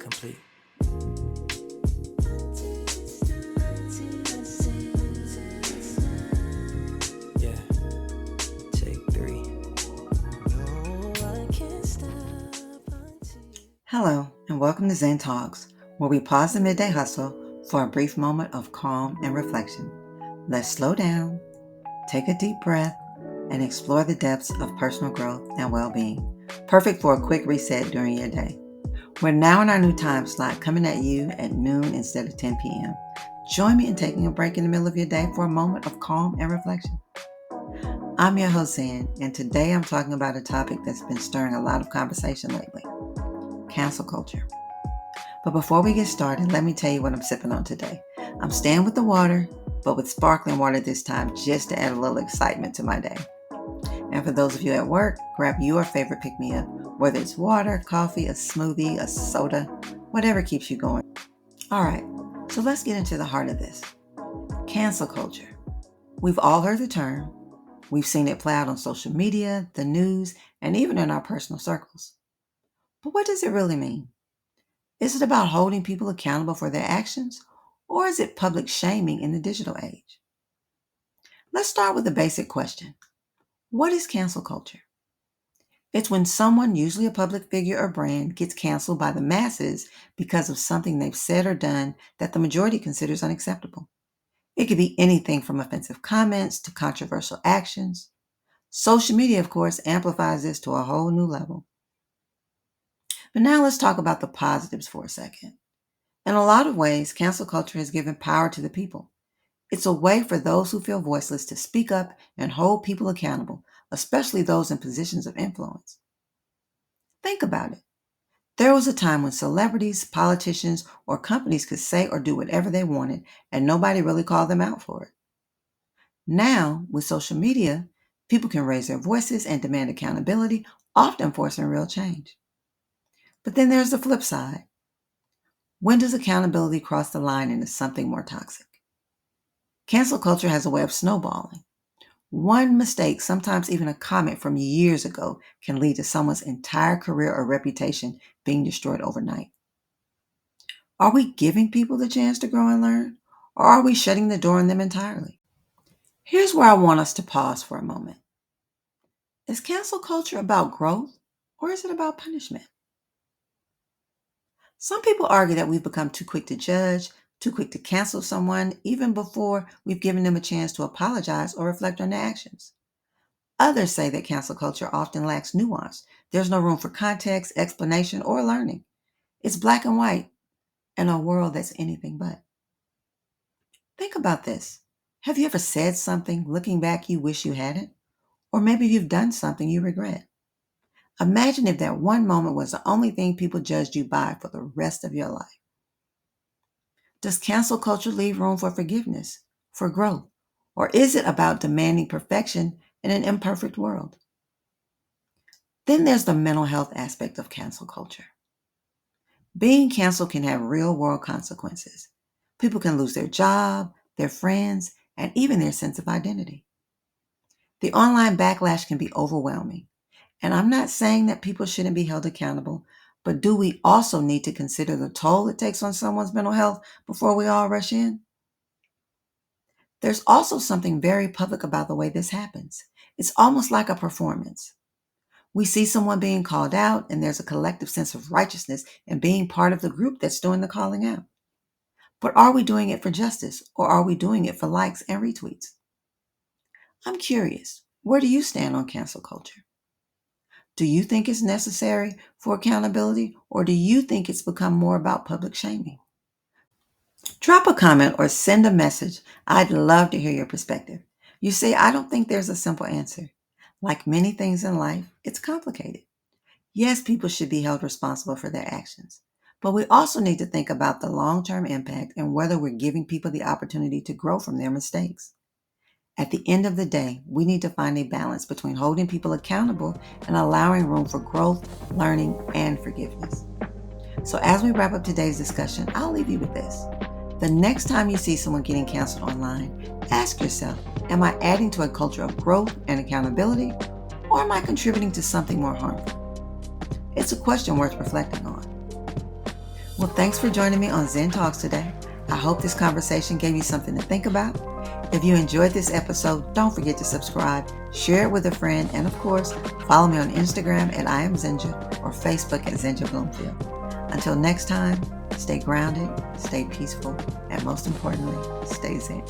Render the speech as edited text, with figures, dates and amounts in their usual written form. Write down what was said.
Complete. Yeah. Take 3. Hello, and welcome to Zen Talks, where we pause the midday hustle for a brief moment of calm and reflection. Let's slow down, take a deep breath, and explore the depths of personal growth and well-being. Perfect for a quick reset during your day. We're now in our new time slot, coming at you at noon instead of 10 p.m. Join me in taking a break in the middle of your day for a moment of calm and reflection. I'm your host, Zen, and today I'm talking about a topic that's been stirring a lot of conversation lately: cancel culture. But before we get started, let me tell you what I'm sipping on today. I'm staying with the water, but with sparkling water this time, just to add a little excitement to my day. And for those of you at work, grab your favorite pick-me-up, whether it's water, coffee, a smoothie, a soda, whatever keeps you going. All right, so let's get into the heart of this. Cancel culture. We've all heard the term. We've seen it play out on social media, the news, and even in our personal circles. But what does it really mean? Is it about holding people accountable for their actions, or is it public shaming in the digital age? Let's start with a basic question. What is cancel culture? It's when someone, usually a public figure or brand, gets canceled by the masses because of something they've said or done that the majority considers unacceptable. It could be anything from offensive comments to controversial actions. Social media, of course, amplifies this to a whole new level. But now let's talk about the positives for a second. In a lot of ways, cancel culture has given power to the people. It's a way for those who feel voiceless to speak up and hold people accountable, especially those in positions of influence. Think about it. There was a time when celebrities, politicians, or companies could say or do whatever they wanted, and nobody really called them out for it. Now, with social media, people can raise their voices and demand accountability, often forcing real change. But then there's the flip side. When does accountability cross the line into something more toxic? Cancel culture has a way of snowballing. One mistake, sometimes even a comment from years ago, can lead to someone's entire career or reputation being destroyed overnight. Are we giving people the chance to grow and learn, or are we shutting the door on them entirely? Here's where I want us to pause for a moment. Is cancel culture about growth, or is it about punishment? Some people argue that we've become too quick to judge, too quick to cancel someone, even before we've given them a chance to apologize or reflect on their actions. Others say that cancel culture often lacks nuance. There's no room for context, explanation, or learning. It's black and white in a world that's anything but. Think about this. Have you ever said something, looking back, you wish you hadn't? Or maybe you've done something you regret. Imagine if that one moment was the only thing people judged you by for the rest of your life. Does cancel culture leave room for forgiveness, for growth? Or is it about demanding perfection in an imperfect world? Then there's the mental health aspect of cancel culture. Being canceled can have real world consequences. People can lose their job, their friends, and even their sense of identity. The online backlash can be overwhelming. And I'm not saying that people shouldn't be held accountable, but do we also need to consider the toll it takes on someone's mental health before we all rush in? There's also something very public about the way this happens. It's almost like a performance. We see someone being called out, and there's a collective sense of righteousness in being part of the group that's doing the calling out. But are we doing it for justice, or are we doing it for likes and retweets? I'm curious, where do you stand on cancel culture? Do you think it's necessary for accountability, or do you think it's become more about public shaming? Drop a comment or send a message. I'd love to hear your perspective. You see, I don't think there's a simple answer. Like many things in life, it's complicated. Yes, people should be held responsible for their actions, but we also need to think about the long-term impact and whether we're giving people the opportunity to grow from their mistakes. At the end of the day, we need to find a balance between holding people accountable and allowing room for growth, learning, and forgiveness. So as we wrap up today's discussion, I'll leave you with this. The next time you see someone getting canceled online, ask yourself, Am I adding to a culture of growth and accountability, or am I contributing to something more harmful? It's a question worth reflecting on. Well, thanks for joining me on Zen Talks today. I hope this conversation gave you something to think about. If you enjoyed this episode, don't forget to subscribe, share it with a friend, and of course, follow me on Instagram at I Am Zenja or Facebook at Zenja Bloomfield. Until next time, stay grounded, stay peaceful, and most importantly, stay Zen.